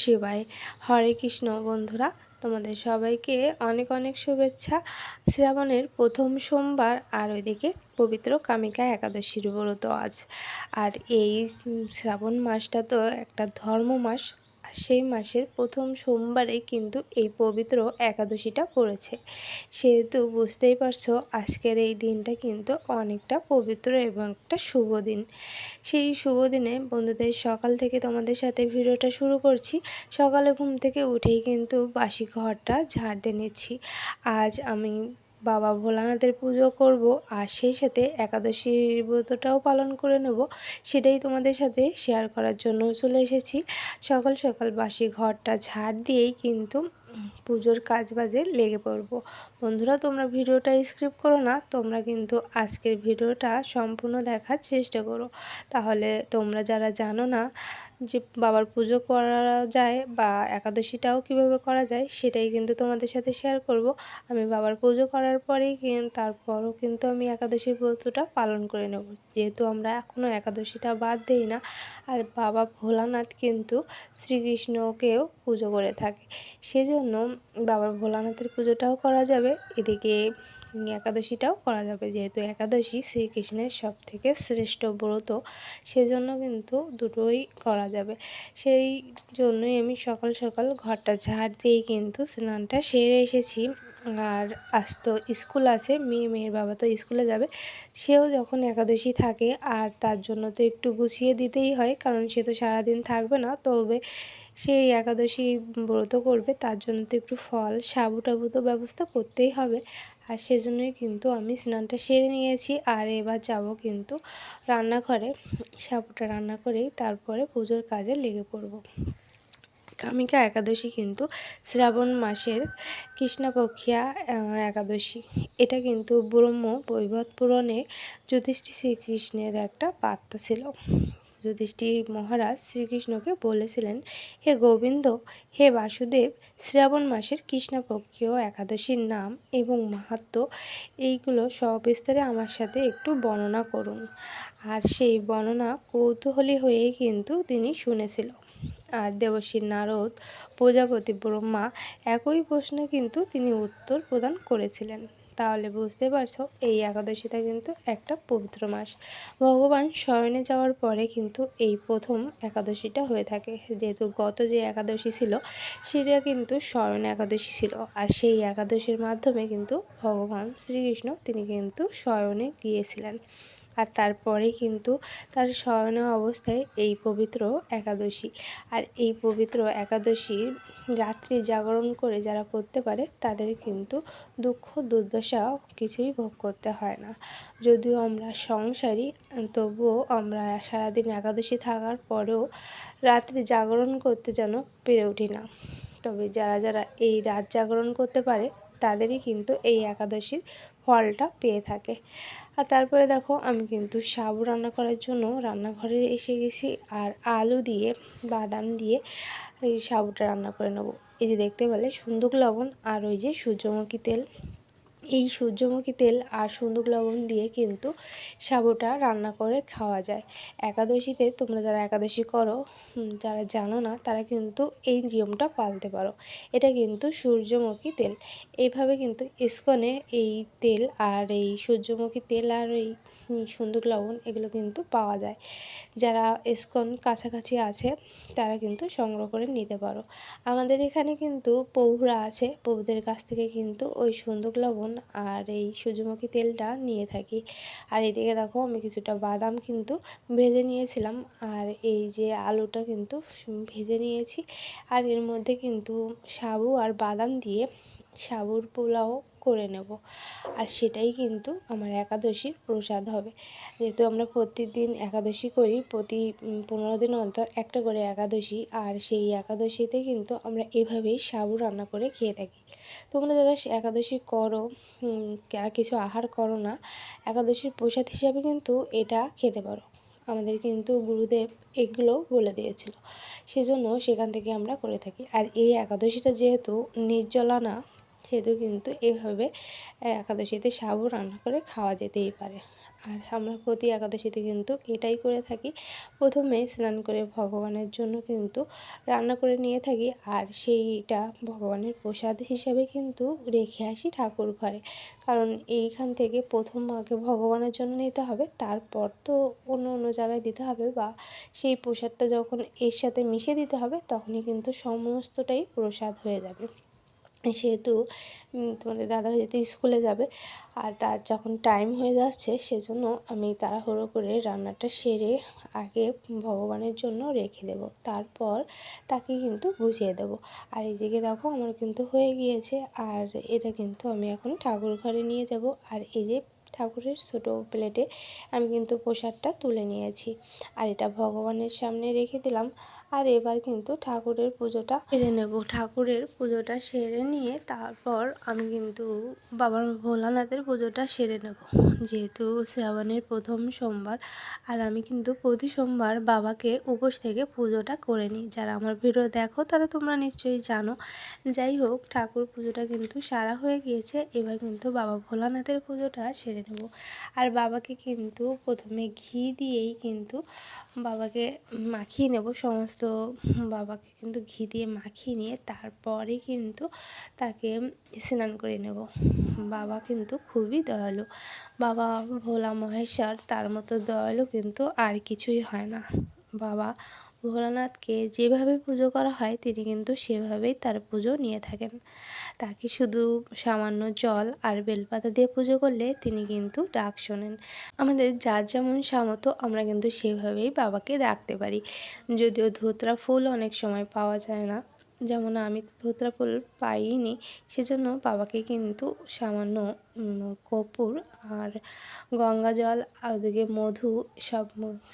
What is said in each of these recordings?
শিবায়। হরে কৃষ্ণ বন্ধুরা, তোমাদের সবাইকে অনেক অনেক শুভেচ্ছা। শ্রাবণের প্রথম সোমবার, আর ওইদিকে পবিত্র কামিকা একাদশীর ব্রত আজ। আর এই শ্রাবণ মাসটা তো একটা ধর্ম মাস, আর সেই মাসের প্রথম সোমবারে কিন্তু এই পবিত্র একাদশীটা পড়েছে। সেহেতু বুঝতেই পারছো আজকের এই দিনটা কিন্তু অনেকটা পবিত্র এবং একটা শুভ দিন। সেই শুভ দিনে বন্ধুদের সকাল থেকে তোমাদের সাথে ভিডিওটা শুরু করছি। সকালে ঘুম থেকে উঠেই কিন্তু বাসি ঘরটা ঝাড় দিয়ে নিচ্ছি। আজ আমি বাবা ভোলানাথের পুজো করব, আর সেই সাথে একাদশীর ব্রতটাও পালন করে নেব। সেটাই তোমাদের সাথে শেয়ার করার জন্য চলে এসেছি। সকাল সকাল বাসি ঘরটা ঝাড় দিয়েই কিন্তু পুজোর কাজ বাজে লেগে পড়বো। বন্ধুরা, তোমরা ভিডিওটা স্কিপ করো না, তোমরা কিন্তু আজকের ভিডিওটা সম্পূর্ণ দেখার চেষ্টা করো। তাহলে তোমরা যারা জানো না যে বাবার পুজো করা যায় বা একাদশীটাও কিভাবে করা যায়, সেটাই কিন্তু তোমাদের সাথে শেয়ার করব। আমি বাবার পুজো করার পরেই তারপরও কিন্তু আমি একাদশীর ব্রতটা পালন করে নেব, যেহেতু আমরা এখনও একাদশীটা বাদ দিই না। আর বাবা ভোলানাথ কিন্তু শ্রীকৃষ্ণকেও পুজো করে থাকে, সেজন্য বাবার ভোলানাথের পুজোটাও করা যাবে, এদিকে একাদশীটাও করা যাবে। যেহেতু একাদশী শ্রীকৃষ্ণের সব থেকে শ্রেষ্ঠ ব্রত, সেজন্য কিন্তু দুটোই করা যাবে। সেই জন্যই আমি সকাল সকাল ঘরটা ঝাড় দিয়েই কিন্তু স্নানটা সেরে এসেছি। আর আজ তো স্কুল আছে, মেয়ের বাবা তো স্কুলে যাবে, সেও যখন একাদশী থাকে আর তার জন্য তো একটু গুছিয়ে দিতেই হয়, কারণ সে তো সারাদিন থাকবে না। তবে সেই একাদশী ব্রত করবে, তার জন্য তো একটু ফল সাবু টাবু তো ব্যবস্থা করতেই হবে। আর সেজন্যই কিন্তু আমি স্নানটা সেরে নিয়েছি। আর এবার যাব কিন্তু রান্নাঘরে, সাবুটা রান্না করেই তারপরে পুজোর কাজে লেগে পড়ব। কামিকা একাদশী কিন্তু শ্রাবণ মাসের কৃষ্ণপক্ষিয়া একাদশী। এটা কিন্তু ব্রহ্ম বৈবর্ত পুরাণে যুধিষ্ঠির শ্রীকৃষ্ণের একটা বার্তা ছিল। যুধিষ্ঠির মহারাজ শ্রীকৃষ্ণকে বলেছিলেন, হে গোবিন্দ, হে বাসুদেব, শ্রাবণ মাসের কৃষ্ণপক্ষীয় একাদশীর নাম এবং মাহাত্ম্য এইগুলো সবিস্তারে আমার সাথে একটু বর্ণনা করুন। আর সেই বর্ণনা কৌতূহলী হয়েই কিন্তু তিনি শুনেছিল। আর দেবর্ষি নারদ, প্রজাপতি ব্রহ্মা একই প্রশ্নে কিন্তু তিনি উত্তর প্রদান করেছিলেন। তাহলে বুঝতে পারছো এই একাদশীটা কিন্তু একটা পবিত্র মাস। ভগবান শয়নে যাওয়ার পরে কিন্তু এই প্রথম একাদশীটা হয়ে থাকে। যেহেতু গত যে একাদশী ছিল সেটা কিন্তু শয়ন একাদশী ছিল, আর সেই একাদশীর মাধ্যমে কিন্তু ভগবান শ্রীকৃষ্ণ তিনি কিন্তু শয়নে গিয়েছিলেন। আর তারপরে কিন্তু তার শয়ন অবস্থায় এই পবিত্র একাদশী। আর এই পবিত্র একাদশীর রাত্রি জাগরণ করে যারা করতে পারে তাদের কিন্তু দুঃখ দুর্দশা কিছুই ভোগ করতে হয় না। যদিও আমরা সংসারী, তবুও আমরা সারাদিন একাদশী থাকার পরেও রাত্রি জাগরণ করতে যেন পেরে উঠি না। তবে যারা যারা এই রাত জাগরণ করতে পারে তাদেরই কিন্তু এই একাদশীর ফলটা পেয়ে থাকে। আর তারপরে দেখো আমি কিন্তু সাবু রান্না করার জন্য রান্নাঘরে এসে গেছি। আর আলু দিয়ে বাদাম দিয়ে এই সাবুটা রান্না করে নেবো। এই যে দেখতে পেলে সুন্দুক লবণ আর ওই যে সূর্যমুখী তেল, এই সূর্যমুখী তেল আর সুন্দুক লবণ দিয়ে কিন্তু সাবুটা রান্না করে খাওয়া যায় একাদশীতে। তোমরা যারা একাদশী করো, যারা জানো না, তারা কিন্তু এই নিয়মটা পালতে পারো। এটা কিন্তু সূর্যমুখী তেল। এইভাবে কিন্তু ইস্কনে এই তেল আর এই সূর্যমুখী তেল আর এই সুন্দুক লবণ এগুলো কিন্তু পাওয়া যায়। যারা ইস্কন কাছাকাছি আছে তারা কিন্তু সংগ্রহ করে নিতে পারো। আমাদের এখানে কিন্তু পৌরা আছে, পৌদের কাছ থেকে কিন্তু ওই সুন্দুক লবণ আর এই সূর্যমুখী তেলটা নিয়ে থাকি। আর এদিকে দেখো আমি কিছুটা বাদাম কিন্তু ভেজে নিয়েছিলাম, আর এই যে আলুটা কিন্তু ভেজে নিয়েছি। আর এর মধ্যে কিন্তু সাবু আর বাদাম দিয়ে সাবুর পোলাও করে নেব। আর সেটাই কিন্তু আমার একাদশীর প্রসাদ হবে। যেহেতু আমরা প্রতিদিন একাদশী করি, প্রতি 15 দিন অন্তর একটা করে একাদশী, আর সেই একাদশীতে কিন্তু আমরা এভাবেই সাবু রান্না করে খেয়ে থাকি। তোমরা যারা একাদশী করো, যারা কিছু আহার করো না, একাদশীর প্রসাদ হিসাবে কিন্তু এটা খেতে পারো। আমাদের কিন্তু গুরুদেব এগুলো বলে দিয়েছিল, সেজন্য সেখান থেকে আমরা করে থাকি। আর এই একাদশীটা যেহেতু নির্জলা না, সেহেতু কিন্তু এভাবে একাদশীতে সাবু রান্না করে খাওয়া যেতেই পারে। আর আমরা প্রতি একাদশীতে কিন্তু এটাই করে থাকি, প্রথমে স্নান করে ভগবানের জন্য কিন্তু রান্না করে নিয়ে থাকি, আর সেইটা ভগবানের প্রসাদ হিসেবে কিন্তু রেখে আসি ঠাকুর ঘরে। কারণ এইখান থেকে প্রথম আগে ভগবানের জন্য নিতে হবে, তারপর তো অন্য অন্য জায়গায় দিতে হবে, বা সেই প্রসাদটা যখন এর সাথে মিশিয়ে দিতে হবে তখনই কিন্তু সমস্তটাই প্রসাদ হয়ে যাবে। সেহেতু তোমাদের দাদাভাই যেহেতু স্কুলে যাবে, আর তার যখন টাইম হয়ে যাচ্ছে সেজন্য আমি তাড়াহুড়ো করে রান্নাটা সেরে আগে ভগবানের জন্য রেখে দেব, তারপর তাকে কিন্তু গুছিয়ে দেব। আর এদিকে দেখো আমার কিন্তু হয়ে গিয়েছে, আর এটা কিন্তু আমি এখন ঠাকুর ঘরে নিয়ে যাব। আর এই যে ঠাকুরের ছোটো প্লেটে আমি কিন্তু প্রসাদটা তুলে নিয়েছি, আর এটা ভগবানের সামনে রেখে দিলাম। আর এবার কিন্তু ঠাকুরের পুজোটা সেরে নেব। ঠাকুরের পুজোটা সেরে নিয়ে তারপর আমি কিন্তু বাবার ভোলানাথের পুজোটা সেরে নেব, যেহেতু শ্রাবণের প্রথম সোমবার। আর আমি কিন্তু প্রতি সোমবার বাবাকে উপোস থেকে পুজোটা করে নিই। যারা আমার ভিডিও দেখো তারা তোমরা নিশ্চয়ই জানো। যাই হোক, ঠাকুর পুজোটা কিন্তু সারা হয়ে গিয়েছে, এবার কিন্তু বাবা ভোলানাথের পুজোটা সেরে নেব। আর বাবাকে কিন্তু প্রথমে ঘি দিয়েই কিন্তু বাবাকে মাখিয়ে নেব সমস্ত। বাবাকে কিন্তু ঘি দিয়ে মাখিয়ে নিয়ে তারপরে কিন্তু তাকে স্নান করে নেব। বাবা কিন্তু খুবই দয়ালু, বাবা ভোলা মহেশ্বর, তার মতো দয়ালু কিন্তু আর কিছুই হয় না। বাবা ভোলানাথকে যেভাবে পুজো করা হয় তিনি কিন্তু সেভাবেই তার পুজো নিয়ে থাকেন। তাকে শুধু সামান্য জল আর বেলপাতা দিয়ে পুজো করলে তিনি কিন্তু ডাক শোনেন। আমাদের যার যেমন সামর্থ্য আমরা কিন্তু সেভাবেই বাবাকে ডাকতে পারি। যদিও ধুতরা ফুল অনেক সময় পাওয়া যায় না, যেমন আমি ধুতরা ফুল পাইনি, সেজন্য বাবাকে কিন্তু সামান্য কর্পূর আর গঙ্গা জল আর ওদিকে মধু সব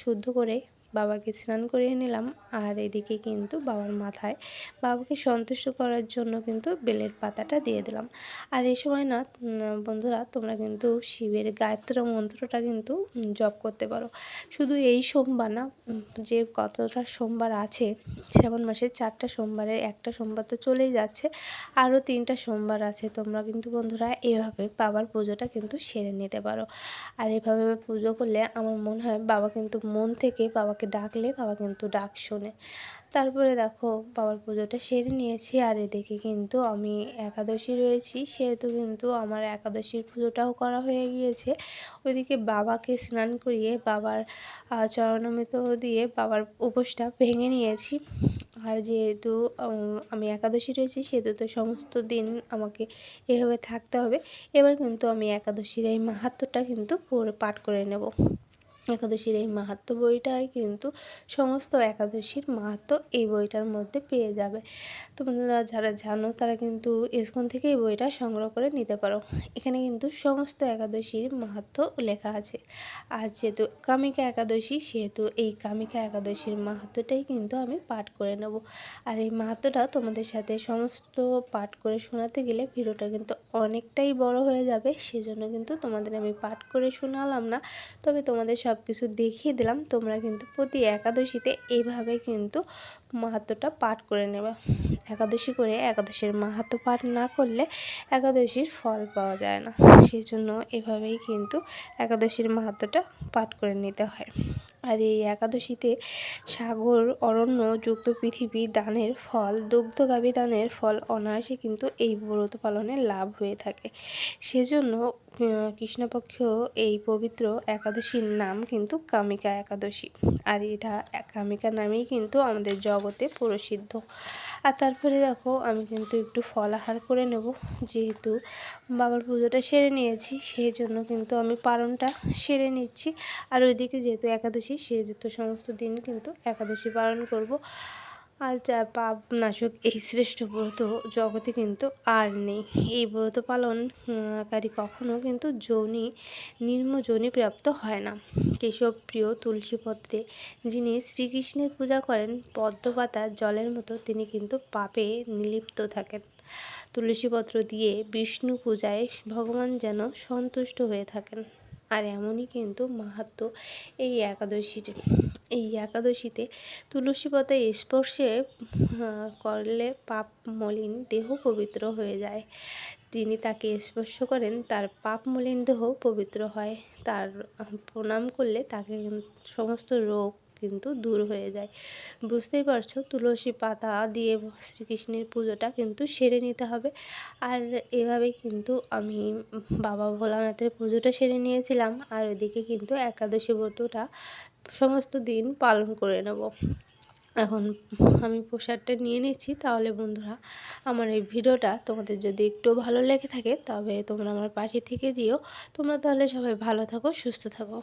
শুদ্ধ করে বাবাকে স্নান করিয়ে নিলাম। আর এদিকে কিন্তু বাবার মাথায় বাবাকে সন্তুষ্ট করার জন্য কিন্তু বেলের পাতাটা দিয়ে দিলাম। আর এই সময় না বন্ধুরা, তোমরা কিন্তু শিবের গায়ত্রী মন্ত্রটা কিন্তু জপ করতে পারো। শুধু এই সোমবার না, যে কতটা সোমবার আছে শ্রাবণ মাসে, 4টা সোমবারের একটা সোমবার তো চলেই যাচ্ছে, আরও 3টা সোমবার আছে। তোমরা কিন্তু বন্ধুরা এভাবে বাবার পুজোটা কিন্তু সেরে নিতে পারো। আর এভাবে পুজো করলে আমার মনে হয় বাবা কিন্তু মন থেকে বাবাকে ডাকলে বাবা কিন্তু ডাক শোনে। তারপরে দেখো বাবার পুজোটা সেরে নিয়েছি, আর এদিকে কিন্তু আমি একাদশী রয়েছি, সেহেতু কিন্তু আমার একাদশীর পুজোটাও করা হয়ে গিয়েছে। ওইদিকে বাবাকে স্নান করিয়ে বাবার চরণামৃত দিয়ে বাবার উপোসটা ভেঙে নিয়েছি। আর যেহেতু আমি একাদশী রয়েছি সেহেতু তো সমস্ত দিন আমাকে এভাবে থাকতে হবে। এবার কিন্তু আমি একাদশীর এই মাহাত্ম্যটা কিন্তু পাঠ করে নেব। একাদশীর এই মাহাত্ম্য বইটাই কিন্তু সমস্ত একাদশীর মাহাত্ম্য এই বইটার মধ্যে পেয়ে যাবে। তোমরা যারা জানো তারা কিন্তু ইসকন থেকে এই বইটা সংগ্রহ করে নিতে পারো। এখানে কিন্তু সমস্ত একাদশীর মাহাত্ম্য লেখা আছে। আর যেহেতু কামিকা একাদশী, সেহেতু এই কামিকা একাদশীর মাহাত্ম্যটাই কিন্তু আমি পাঠ করে নেব। আর এই মাহাত্ম্যটা তোমাদের সাথে সমস্ত পাঠ করে শোনাতে গেলে ভিডিওটা কিন্তু অনেকটাই বড় হয়ে যাবে, সেজন্য কিন্তু তোমাদের আমি পাঠ করে শোনালাম না, তবে তোমাদের সব কিছু দেখিয়ে দিলাম। তোমরা কিন্তু প্রতি একাদশীতে এইভাবে কিন্তু মাহাত্ম্যটা পাঠ করে নেবে। একাদশী করে একাদশীর মাহাত্ম্য পাঠ না করলে একাদশীর ফল পাওয়া যায় না, সেজন্য এভাবেই কিন্তু একাদশীর মাহাত্ম্যটা পাঠ করে নিতে হয়। আর এই একাদশীতে সাগর অরণ্য যুক্ত পৃথিবী দানের ফল, দুগ্ধগাভী দানের ফল অনায়াসে কিন্তু এই ব্রত পালনে লাভ হয়ে থাকে। সেজন্য কৃষ্ণপক্ষ এই পবিত্র একাদশীর নাম কিন্তু কামিকা একাদশী। আর এটা কামিকা নামেই কিন্তু আমাদের জগতে প্রসিদ্ধ। আর তারপরে দেখো আমি কিন্তু একটু ফলাহার করে নেব, যেহেতু বাবার পুজোটা সেরে নিয়েছি সেই জন্য কিন্তু আমি পালনটা সেরে নিচ্ছি। আর ওইদিকে যেহেতু একাদশী, সেহেতু সমস্ত দিন কিন্তু একাদশী পালন করব। আর যা পাপ নাশক এই শ্রেষ্ঠ ব্রত জগতে কিন্তু আর নেই। এই ব্রত পালনকারী কখনো কিন্তু নিম্ন যোনি প্রাপ্ত হয় না। কেশব প্রিয় তুলসীপত্রে যিনি শ্রীকৃষ্ণের পূজা করেন পদ্মপাতা জলের মতো, তিনি কিন্তু পাপে নিলিপ্ত থাকেন। তুলসীপত্র দিয়ে বিষ্ণু পূজায় ভগবান যেন সন্তুষ্ট হয়ে থাকেন। আর এমনই কিন্তু মাহাত্ম্য এই একাদশীর। এই একাদশীতে তুলসী পাতা স্পর্শে করলে পাপ মলিন দেহ পবিত্র হয়ে যায়। তিনি তাকে স্পর্শ করেন, তার পাপ মলিন দেহ পবিত্র হয়। তার প্রণাম করলে তাকে সমস্ত রোগ কিন্তু দূর হয়ে যায়। বুঝতেই পারছো, তুলসী পাতা দিয়ে শ্রীকৃষ্ণের পুজোটা কিন্তু সেরে নিতে হবে। আর এভাবে কিন্তু আমি বাবা ভোলানাথের পুজোটা সেরে নিয়েছিলাম, আর ওইদিকে কিন্তু একাদশী ব্রতটা সমস্ত দিন পালন করে নেব। এখন আমি প্রসাদটা নিয়ে নিচ্ছি। তাহলে বন্ধুরা, আমার এই ভিডিওটা তোমাদের যদি একটু ভালো লেগে থাকে তবে তোমরা আমার পাশে থেকে যেও। তোমরা তাহলে সবাই ভালো থাকো, সুস্থ থাকো।